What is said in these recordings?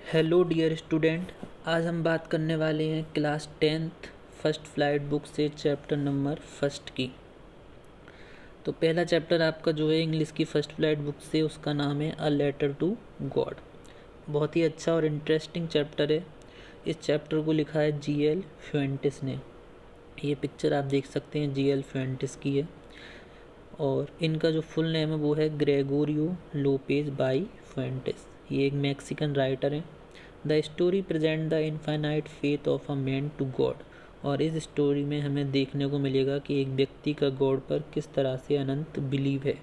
Hello dear student. आज हम बात करने वाले हैं class 10th first flight book से चैप्टर नंबर फर्स्ट की। तो पहला चैप्टर आपका जो है इंग्लिश की फर्स्ट फ्लाइट बुक से, उसका नाम है अ लेटर टू गॉड। बहुत ही अच्छा और इंटरेस्टिंग चैप्टर है। इस चैप्टर को लिखा है जी.एल. फ्यूएंटिस ने। ये पिक्चर आप देख सकते हैं जी.एल. फ्यूएंटिस की है और इनका जो फुल नेम है वो है ग्रेगोरियो लोपेज बाई फ्यूएंटिस। ये एक मैक्सिकन राइटर हैं। The story present the infinite faith of a man to God. और इस स्टोरी में हमें देखने को मिलेगा कि एक व्यक्ति का गॉड पर किस तरह से अनंत बिलीव है।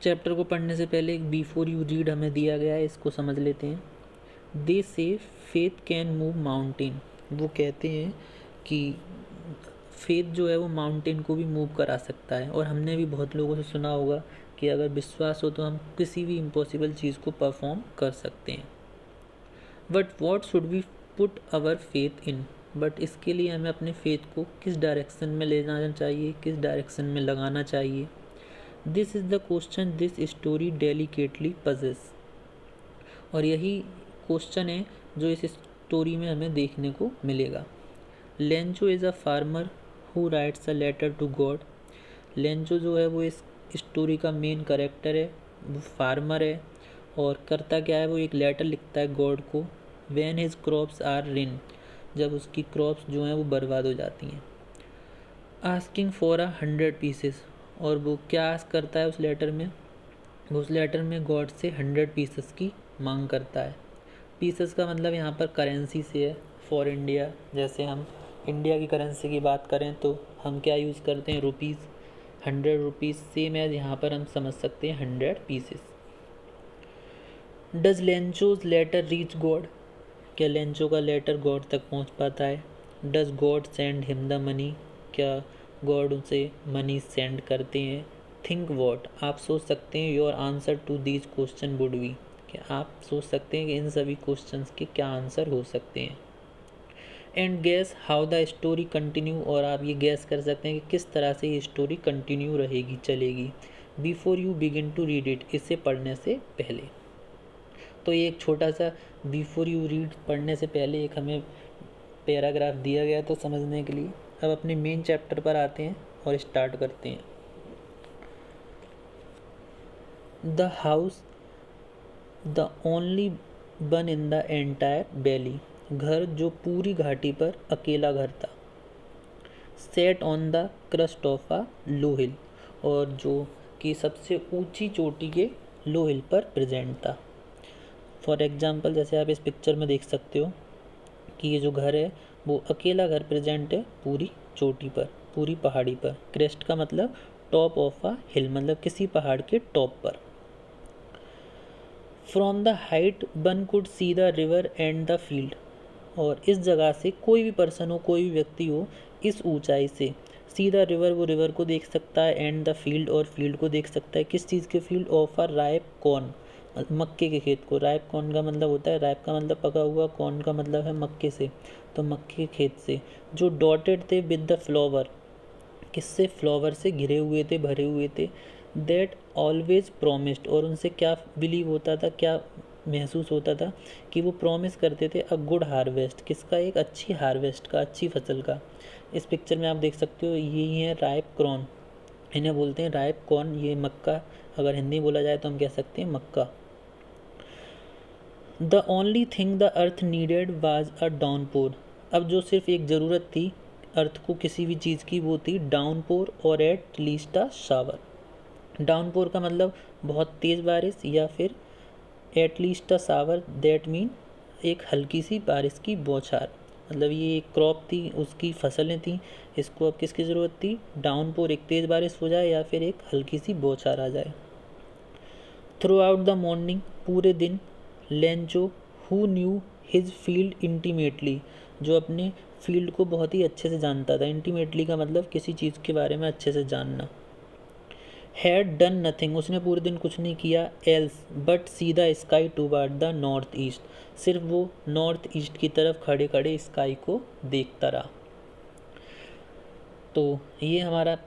चैप्टर को पढ़ने से पहले एक बिफोर यू रीड हमें दिया गया है, इसको समझ लेते हैं। दे से फेथ कैन मूव माउंटेन। वो कहते हैं कि फेथ जो है वो माउंटेन को भी मूव करा सकता है। और हमने भी बहुत लोगों से सुना होगा कि अगर विश्वास हो तो हम किसी भी इम्पॉसिबल चीज़ को परफॉर्म कर सकते हैं। But what should we put our faith in. But इसके लिए हमें अपने फेथ को किस डायरेक्शन में ले जाना चाहिए, किस डायरेक्शन में लगाना चाहिए। This is the question this story delicately possess. और यही क्वेश्चन है जो इस स्टोरी में हमें देखने को मिलेगा। Lencho is a farmer who writes a letter to God. Lencho जो है वो इस स्टोरी का मेन कैरेक्टर है। वो फार्मर है और करता क्या है, वो एक लेटर लिखता है गॉड को। व्हेन हिज क्रॉप्स आर रिन, जब उसकी क्रॉप्स जो हैं वो बर्बाद हो जाती हैं। Asking for 100 pieces. और वो क्या आस्क करता है उस लेटर में, वो उस लेटर में गॉड से 100 पीसेस की मांग करता है। पीसेस का मतलब यहाँ पर करेंसी से है। फॉर इंडिया, जैसे हम इंडिया की करेंसी की बात करें तो हम क्या यूज़ करते हैं, रुपीज़। 100 रुपीज़ सेम एज यहाँ पर हम समझ सकते हैं 100 pieces. Does Lencho's letter reach God. क्या लेंचो का लेटर गॉड तक पहुँच पाता है। Does God send him the money. क्या गॉड उसे मनी सेंड करते हैं। थिंक वॉट, आप सोच सकते हैं your answer to these question would be. क्या आप सोच सकते हैं कि इन सभी क्वेश्चंस के क्या आंसर हो सकते हैं। And gas how the story continue. और आप ये गैस कर सकते हैं कि किस तरह से ये स्टोरी कंटिन्यू रहेगी, चलेगी। Before you begin to read it, इसे पढ़ने से पहले। तो ये एक छोटा सा बिफोर यू रीड पढ़ने से पहले एक हमें पैराग्राफ दिया गया तो समझने के लिए। अब अपने मेन चैप्टर पर आते हैं और स्टार्ट करते हैं। The house the only one in the entire valley. घर जो पूरी घाटी पर अकेला घर था। Set on the crest of a low hill. और जो कि सबसे ऊंची चोटी के लो हिल पर प्रेजेंट था। फॉर एग्जाम्पल, जैसे आप इस पिक्चर में देख सकते हो कि ये जो घर है वो अकेला घर प्रेजेंट है पूरी चोटी पर, पूरी पहाड़ी पर। क्रेस्ट का मतलब टॉप ऑफ अ हिल, मतलब किसी पहाड़ के टॉप पर। From the height one could see the river and the field. और इस जगह से कोई भी पर्सन हो, कोई भी व्यक्ति हो, इस ऊंचाई से सी द रिवर, वो रिवर को देख सकता है। एंड द फील्ड, और फील्ड को देख सकता है। किस चीज़ के field, of a ripe corn, मक्के के खेत को। राइप कॉर्न का मतलब होता है, राइप का मतलब पका हुआ, कॉर्न का मतलब है मक्के से, तो मक्के के खेत से जो डॉटेड थे विद द फ्लावर, किससे, फ्लावर से घिरे हुए थे, भरे हुए थे। दैट ऑलवेज प्रोमिस्ड, और उनसे क्या बिलीव होता था, क्या महसूस होता था कि वो प्रॉमिस करते थे अ गुड हार्वेस्ट, किसका, एक अच्छी हार्वेस्ट का, अच्छी फसल का। इस पिक्चर में आप देख सकते हो यही है राइप कॉर्न, इन्हें बोलते हैं राइप कॉर्न। ये मक्का, अगर हिंदी बोला जाए तो हम कह सकते हैं मक्का। The only thing the earth needed was a downpour. अब जो सिर्फ एक ज़रूरत थी अर्थ को किसी भी चीज़ की, वो थी डाउनपोर और at least a shower. Downpour का मतलब बहुत तेज़ बारिश, या फिर at least a shower, that mean एक हल्की सी बारिश की बौछार। मतलब ये एक क्रॉप थी, उसकी फसलें थी, इसको अब किसकी ज़रूरत थी, डाउनपोर, एक तेज़ बारिश हो जाए या फिर एक हल्की सी बौछार आ जाए। थ्रू आउट द मॉर्निंग, पूरे दिन, Lencho who knew his field intimately, जो अपने फील्ड को बहुत ही अच्छे से जानता था। इंटीमेटली का मतलब किसी चीज़ के बारे में अच्छे से जानना। हैड डन नथिंग, उसने पूरे दिन कुछ नहीं किया। Else but see the sky toward the north east, सिर्फ वो नॉर्थ ईस्ट की तरफ खड़े खड़े स्काई को देखता रहा। तो ये हमारा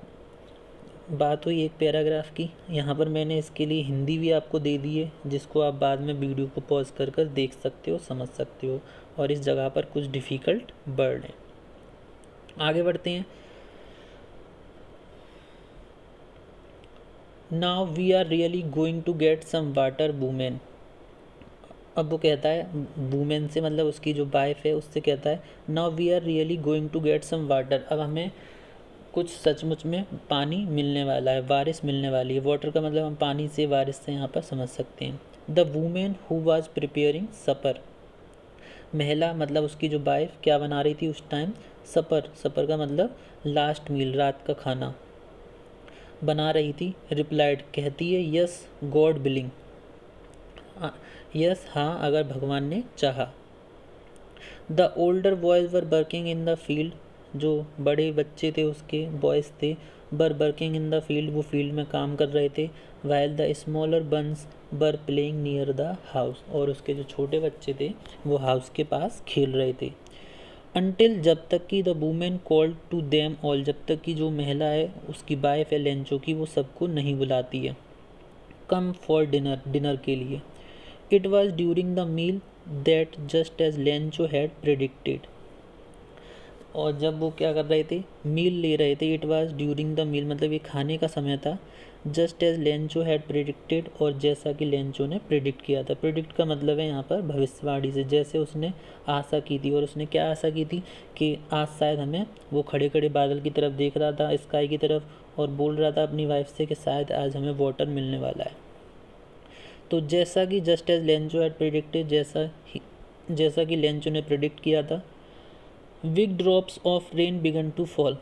बात हुई एक पैराग्राफ की। यहाँ पर मैंने इसके लिए हिंदी भी आपको दे दी है, जिसको आप बाद में वीडियो को पॉज कर कर देख सकते हो, समझ सकते हो। और इस जगह पर कुछ डिफ़िकल्ट वर्ड हैं। आगे बढ़ते हैं। Now we are really going to get some water women. अब वो कहता है, वूमेन से मतलब उसकी जो वाइफ है उससे कहता है, now we are really going to get some water. अब हमें कुछ सचमुच में पानी मिलने वाला है, बारिश मिलने वाली है। वाटर का मतलब हम पानी से, बारिश से यहाँ पर समझ सकते हैं। The woman who was preparing supper. महिला मतलब उसकी जो वाइफ क्या बना रही थी उस टाइम, सपर। सपर का मतलब लास्ट मील, रात का खाना बना रही थी। रिप्लाइड कहती है, यस गॉड विलिंग। यस हाँ, अगर भगवान ने चाहा। The older boys were working in the field. जो बड़े बच्चे थे उसके, बॉयज़ थे, were working in the field, वो फील्ड में काम कर रहे थे। While the smaller ones were playing near the house. और उसके जो छोटे बच्चे थे वो हाउस के पास खेल रहे थे। अनटिल, जब तक कि the women called to them all, जब तक कि जो महिला है उसकी वाइफ है लेंचो की, वो सबको नहीं बुलाती है कम फॉर डिनर, डिनर के लिए। It was during the meal that just as Lencho had predicted. और जब वो क्या कर रहे थे, मील ले रहे थे, it was during the meal मतलब ये खाने का समय था। Just as Lencho had predicted, और जैसा कि लेंचो ने प्रिडिक्ट किया था। प्रिडिक्ट का मतलब है यहाँ पर भविष्यवाणी से, जैसे उसने आशा की थी। और उसने क्या आशा की थी कि आज शायद हमें, वो खड़े खड़े बादल की तरफ देख रहा था, स्काई की तरफ, और बोल रहा था अपनी वाइफ से कि शायद आज हमें वाटर मिलने वाला है। तो जैसा कि just as Lencho had predicted, जैसा कि लेंचो ने प्रिडिक्ट किया था, big drops of rain began to fall.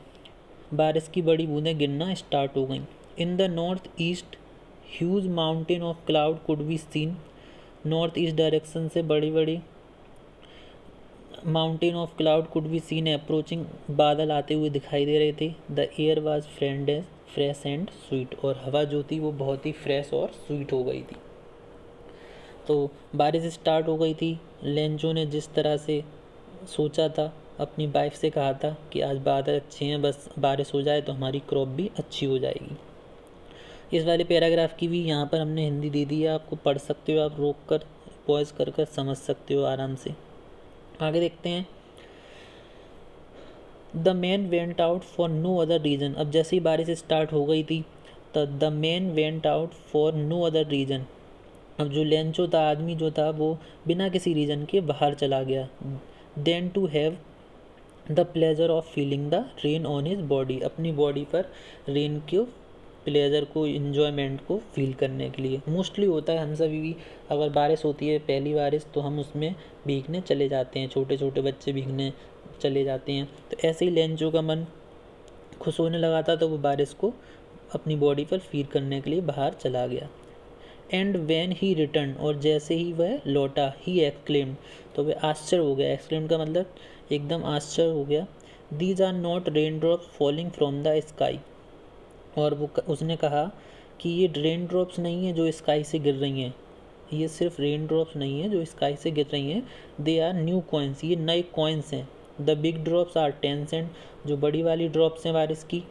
बारिश की बड़ी बूंदें गिरना स्टार्ट हो गईं। In the north east huge mountain of cloud could be seen. North east direction से बड़ी बड़ी mountain of cloud could be seen approaching, बादल आते हुए दिखाई दे रहे थे। The air was fresh and sweet, और हवा जो थी वो बहुत ही फ्रेश और स्वीट हो गई थी। तो बारिश स्टार्ट हो गई थी। लेंचो ने जिस तरह से सोचा था, अपनी वाइफ से कहा था कि आज बादल अच्छे हैं, बस बारिश हो जाए तो हमारी क्रॉप भी अच्छी हो जाएगी। इस वाले पैराग्राफ की भी यहाँ पर हमने हिंदी दे दी है, आपको पढ़ सकते हो, आप रोक कर पॉज कर कर समझ सकते हो आराम से। आगे देखते हैं। The man went out for no other reason. अब जैसे ही बारिश स्टार्ट हो गई थी तो the man went out for no other reason. अब जो लेंचो था, आदमी जो था, वो बिना किसी रीज़न के बाहर चला गया। Then to have the pleasure of feeling the rain on his body, अपनी बॉडी पर रेन के प्लेजर को, इन्जॉयमेंट को फील करने के लिए। मोस्टली होता है, हम सभी भी अगर बारिश होती है, पहली बारिश, तो हम उसमें भीगने चले जाते हैं, छोटे छोटे बच्चे भीगने चले जाते हैं। तो ऐसे ही लेंचो का मन खुश होने लगा था, तो वो बारिश को अपनी बॉडी पर फील करने के लिए बाहर चला गया। एंड वैन ही रिटर्न, और जैसे ही वह लौटा, ही एक्सक्लेम्ड, तो वह आश्चर्य हो गया। एक्सक्लेम्ड का मतलब एकदम आश्चर्य हो गया। These are not rain drops falling from the sky. और वो उसने कहा कि ये रेन ड्रॉप्स नहीं है जो स्काई से गिर रही हैं, ये सिर्फ रेन ड्रॉप्स नहीं है जो स्काई से गिर रही हैं, दे आर न्यू कॉइन्स, ये नए कॉइन्स हैं। The big drops are 10 cent, जो बड़ी वाली ड्रॉप्स हैं बारिश की,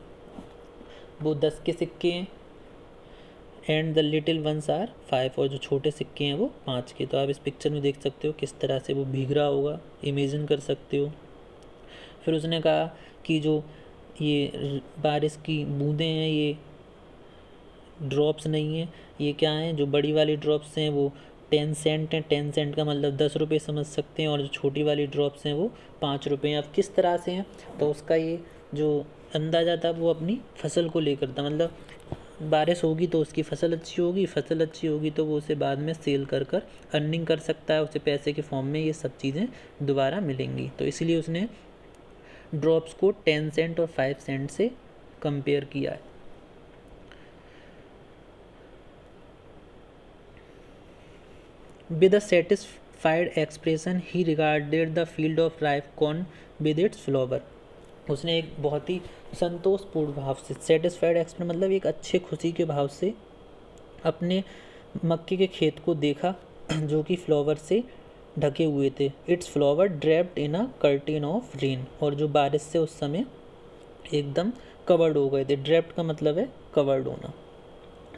वो 10 के सिक्के हैं। And the little ones are 5, और जो छोटे सिक्के हैं वो 5 के। तो आप इस पिक्चर में देख सकते हो किस तरह से वो भीग रहा होगा, इमेजिन कर सकते हो। फिर उसने कहा कि जो ये बारिश की बूंदें हैं, ये ड्रॉप्स नहीं हैं, ये क्या हैं, जो बड़ी वाली ड्रॉप्स हैं वो 10 सेंट हैं। 10 सेंट का मतलब 10 रुपये समझ सकते हैं, और जो छोटी वाली ड्रॉप्स हैं वो 5 रुपये हैं। अब किस तरह से हैं, तो उसका ये जो अंदाज़ा था वो अपनी फसल को लेकर था। मतलब बारिश होगी तो उसकी फसल अच्छी होगी, फसल अच्छी होगी तो वो उसे बाद में सेल कर कर अर्निंग कर सकता है, उसे पैसे के फॉर्म में ये सब चीज़ें दोबारा मिलेंगी। तो इसलिए उसने ड्रॉप्स को 10 सेंट और 5 सेंट से कंपेयर किया है। With a satisfied expression he regarded the field of ripe corn with its flower. उसने एक बहुत ही संतोषपूर्ण भाव से, सेटिस्फाइड एक्सप्रेशन मतलब एक अच्छे खुशी के भाव से अपने मक्के के खेत को देखा जो कि फ्लावर से ढके हुए थे। It's flower draped in a curtain of rain, और जो बारिश से उस समय एकदम कवर्ड हो गए थे। ड्रेप्ड का मतलब है कवर्ड होना।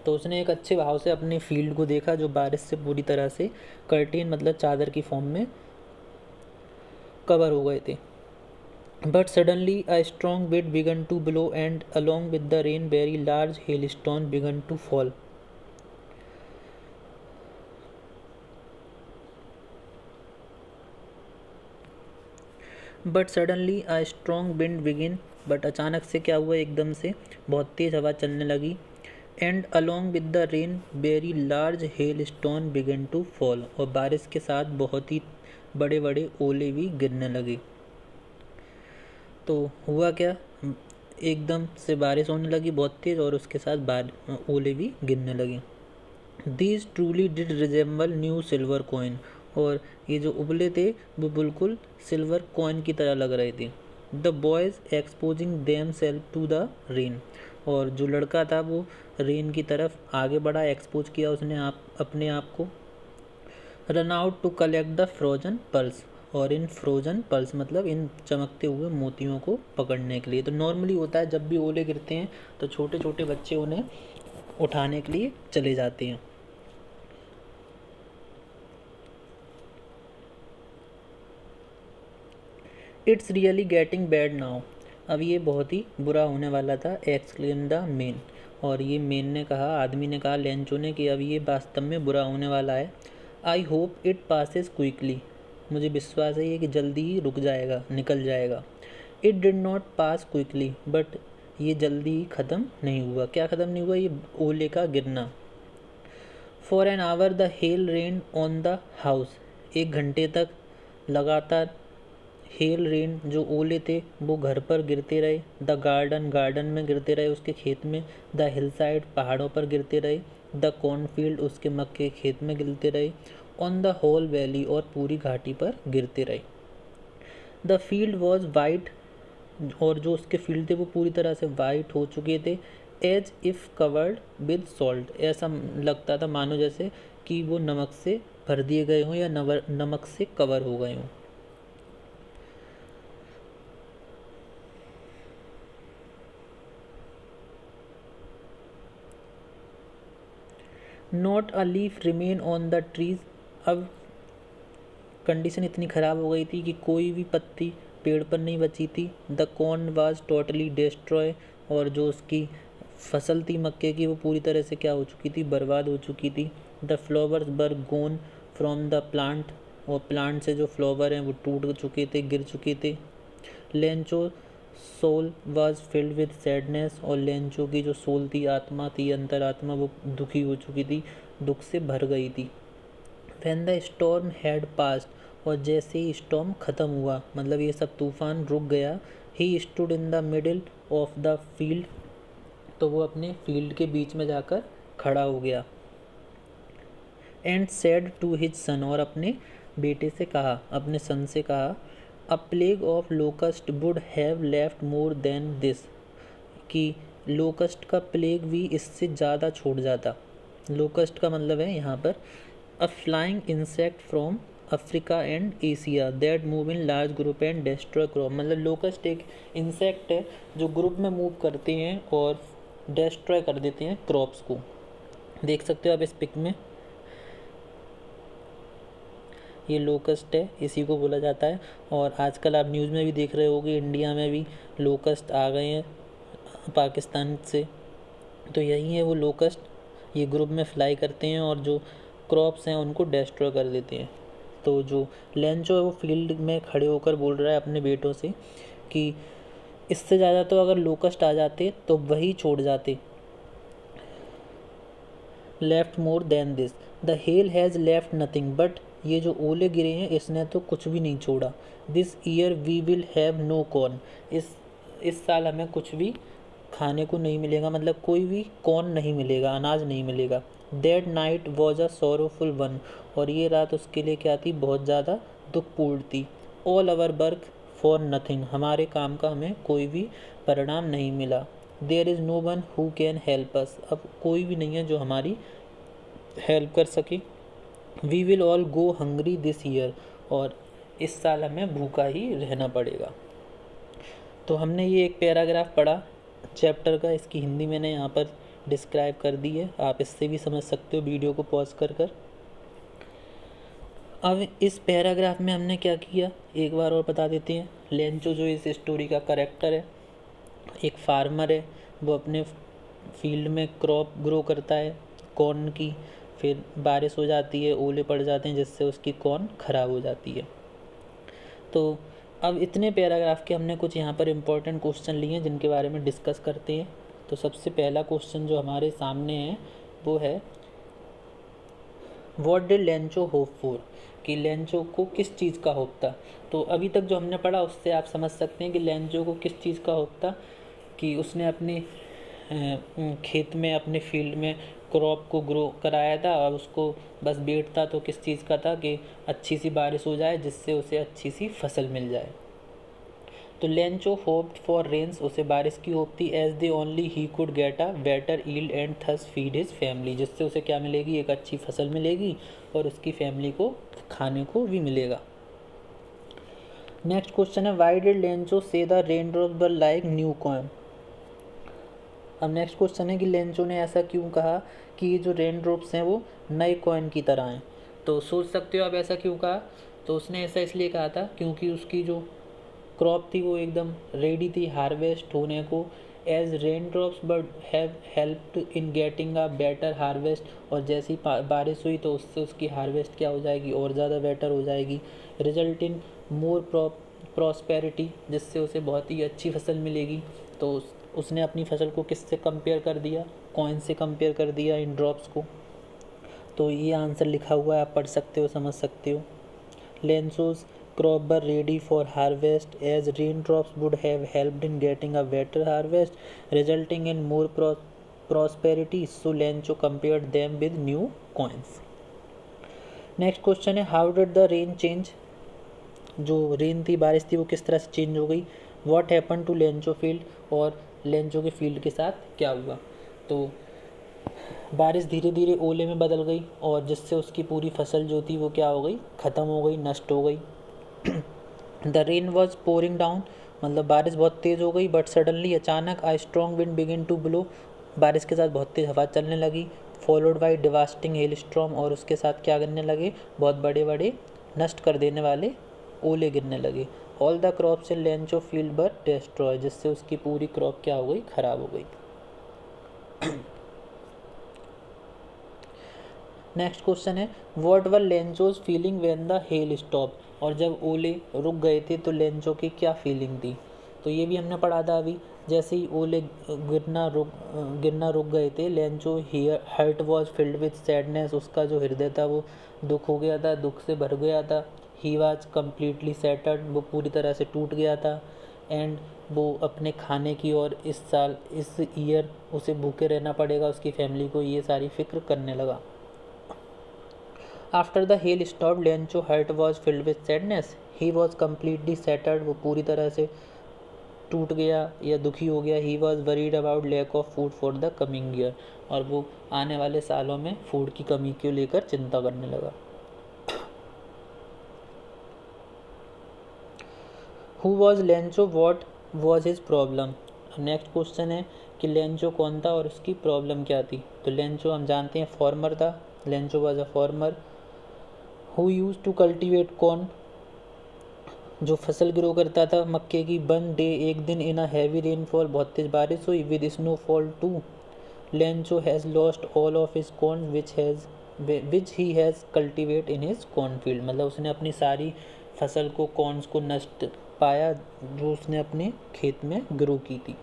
तो उसने एक अच्छे भाव से अपने फील्ड को देखा जो बारिश से पूरी तरह से कर्टेन मतलब चादर की फॉर्म में कवर हो गए थे। But suddenly a strong wind began to blow and along with the rain very large hailstone began to fall. But suddenly a strong wind begin, but अचानक से क्या हुआ, एकदम से बहुत तेज़ हवा चलने लगी। And along with the rain very large hail stone began to fall, और बारिश के साथ बहुत ही बड़े बड़े ओले भी गिरने लगे। तो हुआ क्या, एकदम से बारिश होने लगी बहुत तेज़ और उसके साथ ओले भी गिरने लगे। These truly did resemble new silver coin, और ये जो उबले थे वो बिल्कुल सिल्वर कॉइन की तरह लग रहे थे। The boys exposing them self to the rain, और जो लड़का था वो रेन की तरफ आगे बढ़ा, एक्सपोज किया उसने अपने आप को। Run out to collect the frozen pearls, और इन फ्रोजन पर्ल्स मतलब इन चमकते हुए मोतियों को पकड़ने के लिए। तो नॉर्मली होता है जब भी ओले गिरते हैं तो छोटे छोटे बच्चे उन्हें उठाने के लिए चले जाते हैं। It's really getting bad now, अब ये बहुत ही बुरा होने वाला था। एक्सक्लेम द मेन, और ये मेन ने कहा, आदमी ने कहा लेंचो ने, कि अब ये वास्तव में बुरा होने वाला है। I hope it passes quickly, मुझे विश्वास है ये कि जल्दी ही रुक जाएगा, निकल जाएगा। It did not pass quickly, but ये जल्दी ही ख़त्म नहीं हुआ। क्या ख़त्म नहीं हुआ, ये ओले का गिरना। For an hour the hell rain on the house, एक घंटे तक लगातार हेल रेन जो ओले थे वो घर पर गिरते रहे। द गार्डन में गिरते रहे, उसके खेत में। द हिल साइड पहाड़ों पर गिरते रहे। द कॉर्नफील्ड उसके मक्के खेत में गिरते रहे। ऑन द होल वैली, और पूरी घाटी पर गिरते रहे। द फील्ड वॉज वाइट, और जो उसके फील्ड थे वो पूरी तरह से वाइट हो चुके थे। As if covered with salt, ऐसा लगता था मानो जैसे कि वो नमक से भर दिए गए हों या नमक से कवर हो गए हों। Not a leaf remain on the trees, अब कंडीशन इतनी ख़राब हो गई थी कि कोई भी पत्ती पेड़ पर नहीं बची थी। The corn was totally destroy, और जो उसकी फसल थी मक्के की वो पूरी तरह से क्या हो चुकी थी, बर्बाद हो चुकी थी। The flowers were gone from the plant, और प्लांट से जो फ्लावर हैं वो टूट चुके थे, गिर चुके थे। Lencho soul was filled with sadness, और लेंचो की जो सोल थी, आत्मा थी, अंतरात्मा, वो दुखी हो चुकी थी, दुख से भर गई थी। When the storm had passed, और जैसे ही स्टॉर्म ख़त्म हुआ मतलब ये सब तूफान रुक गया। He stood in the middle of the field, तो वो अपने फील्ड के बीच में जाकर खड़ा हो गया। And said to his son, और अपने बेटे से कहा, अपने सन से कहा, a plague of locust would have left more than this, कि लोकस्ट का प्लेग भी इससे ज़्यादा छोड़ जाता। लोकस्ट का मतलब है यहाँ पर a flying insect from Africa and Asia that move in large group and destroy crop, मतलब लोकस्ट एक इंसेक्ट है जो ग्रुप में मूव करते हैं और डिस्ट्रॉय कर देते हैं क्रॉप्स को। देख सकते हो आप इस पिक में, ये लोकस्ट है, इसी को बोला जाता है। और आजकल आप न्यूज़ में भी देख रहे होगे इंडिया में भी लोकस्ट आ गए हैं पाकिस्तान से। तो यही है वो लोकस्ट, ये ग्रुप में फ्लाई करते हैं और जो क्रॉप्स हैं उनको डिस्ट्रॉय कर देते हैं। तो जो लेंचो है वो फील्ड में खड़े होकर बोल रहा है अपने बेटों से कि इससे ज़्यादा तो अगर लोकस्ट आ जाते तो वही छोड़ जाते। Left more than this, the hell has left nothing, but ये जो ओले गिरे हैं इसने तो कुछ भी नहीं छोड़ा। This year we will have no corn, इस साल हमें कुछ भी खाने को नहीं मिलेगा, मतलब कोई भी कॉर्न नहीं मिलेगा, अनाज नहीं मिलेगा। That night was a sorrowful one, और ये रात उसके लिए क्या थी, बहुत ज़्यादा दुखपूर्ण थी। All our work for nothing, हमारे काम का हमें कोई भी परिणाम नहीं मिला। There is no one who can help us, अब कोई भी नहीं है जो हमारी हेल्प कर सके। We will all go hungry this year, और इस साल हमें भूखा ही रहना पड़ेगा। तो हमने ये एक पैराग्राफ पढ़ा चैप्टर का, इसकी हिंदी मैंने यहाँ पर डिस्क्राइब कर दी है, आप इससे भी समझ सकते हो वीडियो को पॉज कर। अब इस पैराग्राफ में हमने क्या किया एक बार और बता देते हैं। लेंचो जो इस स्टोरी का कैरेक्टर है, एक फार्मर है, वो अपने फील्ड में क्रॉप ग्रो करता है कॉर्न की, फिर बारिश हो जाती है, ओले पड़ जाते हैं जिससे उसकी कॉर्न ख़राब हो जाती है। तो अब इतने पैराग्राफ के हमने कुछ यहाँ पर इम्पोर्टेंट क्वेश्चन लिए हैं जिनके बारे में डिस्कस करते हैं। तो सबसे पहला क्वेश्चन जो हमारे सामने है वो है what did Lencho hope for, कि लेंचो को किस चीज़ का होप था। तो अभी तक जो हमने पढ़ा उससे आप समझ सकते हैं कि लेंचो को किस चीज़ का होप था, कि उसने अपने खेत में अपने फील्ड में क्रॉप को ग्रो कराया था और उसको बस वेट था तो किस चीज़ का था कि अच्छी सी बारिश हो जाए जिससे उसे अच्छी सी फसल मिल जाए। तो लेंचो होप्ड फॉर रेन्स, उसे बारिश की होप थी, as they only he could get a better yield and thus feed his family, जिससे उसे क्या मिलेगी, एक अच्छी फसल मिलेगी और उसकी फैमिली को खाने को भी मिलेगा। नेक्स्ट क्वेश्चन है व्हाई डिड लेंचो से the rain drops were like new coin. अब नेक्स्ट क्वेश्चन है कि लेंचो ने ऐसा क्यों कहा कि ये जो रेन ड्रॉप्स हैं वो नए कॉइन की तरह हैं। तो सोच सकते हो आप ऐसा क्यों कहा। तो उसने ऐसा इसलिए कहा था क्योंकि उसकी जो क्रॉप थी वो एकदम रेडी थी हार्वेस्ट होने को, as rain drops but have helped in getting a better harvest, और जैसी बारिश हुई तो उससे उसकी हार्वेस्ट क्या हो जाएगी, और ज़्यादा बेटर हो जाएगी। रिजल्ट इन मोर प्रॉस्पेरिटी, जिससे उसे बहुत ही अच्छी फसल मिलेगी। तो उसने अपनी फसल को किससे कंपेयर कर दिया, कॉइन से कंपेयर कर दिया इन ड्रॉप्स को। तो ये आंसर लिखा हुआ है, आप पढ़ सकते हो, समझ सकते हो। Lencho's crop were ready for harvest as raindrops would have helped in getting a better harvest, resulting in more prosperity, so Lencho compared them with new coins. Next question है how did the rain change, जो rain थी बारिश थी वो किस तरह से change हो गई। What happen to Lencho field, और लेंचो के फील्ड के साथ क्या हुआ। तो बारिश धीरे धीरे ओले में बदल गई और जिससे उसकी पूरी फसल जो थी वो क्या हो गई, ख़त्म हो गई, नष्ट हो गई। The rain was pouring down, मतलब बारिश बहुत तेज़ हो गई, बट सडनली अचानक आई strong wind begin to blow, बारिश के साथ बहुत तेज़ हवा चलने लगी। Followed by devastating hail storm, और उसके साथ क्या गिरने लगे, बहुत बड़े बड़े नष्ट कर देने वाले ओले गिरने लगे। All the crops in Lencho field were destroy, जिससे उसकी पूरी क्रॉप क्या हो गई, ख़राब हो गई। नेक्स्ट क्वेश्चन है what were Lencho's feeling when the hell stop, और जब ओले रुक गए थे तो लेंचो की क्या फीलिंग थी। तो ये भी हमने पढ़ा था अभी, जैसे ही ओले गिरना रुक गए थे, Lencho heart was filled with sadness, उसका जो हृदय था वो दुख हो गया था, दुख से भर गया था। ही वॉज कम्प्लीटली सैटर्ड, वो पूरी तरह से टूट गया था। एंड वो अपने खाने की और इस साल इस ईयर उसे भूखे रहना पड़ेगा, उसकी फैमिली को, ये सारी फिक्र करने लगा। After the hell stop Lencho heart was filled with sadness, he was completely shattered, वो पूरी तरह से टूट गया या दुखी हो गया। He was worried about lack of food for the coming year, और वो आने वाले सालों में फूड की कमी को लेकर चिंता करने लगा। Who was Lencho, what was his problem. Next question है कि लेंचो कौन था और उसकी प्रॉब्लम क्या थी। तो लेंचो हम जानते हैं फार्मर था, Lencho was a farmer who use to cultivate corn, जो फसल ग्रो करता था मक्के की। वन डे, एक दिन, इन अ हैवी रेनफॉल, बहुत तेज बारिश हुई, with snowfall too, Lencho has lost all of his corn which he has cultivate in his corn field, मतलब उसने अपनी सारी फसल को, कॉर्न्स को नष्ट पाया जो उसने अपने खेत में ग्रो की थी।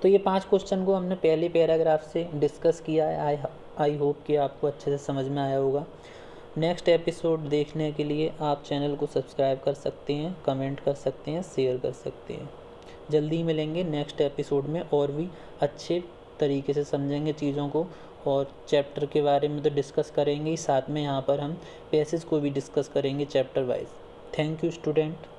तो ये 5 क्वेश्चन को हमने पहले पैराग्राफ से डिस्कस किया है। आई होप कि आपको अच्छे से समझ में आया होगा। नेक्स्ट एपिसोड देखने के लिए आप चैनल को सब्सक्राइब कर सकते हैं, कमेंट कर सकते हैं, शेयर कर सकते हैं। जल्दी मिलेंगे नेक्स्ट एपिसोड में, और भी अच्छे तरीके से समझेंगे चीज़ों को, और चैप्टर के बारे में तो डिस्कस करेंगे ही, साथ में यहाँ पर हम पैसेज को भी डिस्कस करेंगे chapter wise. Thank you student.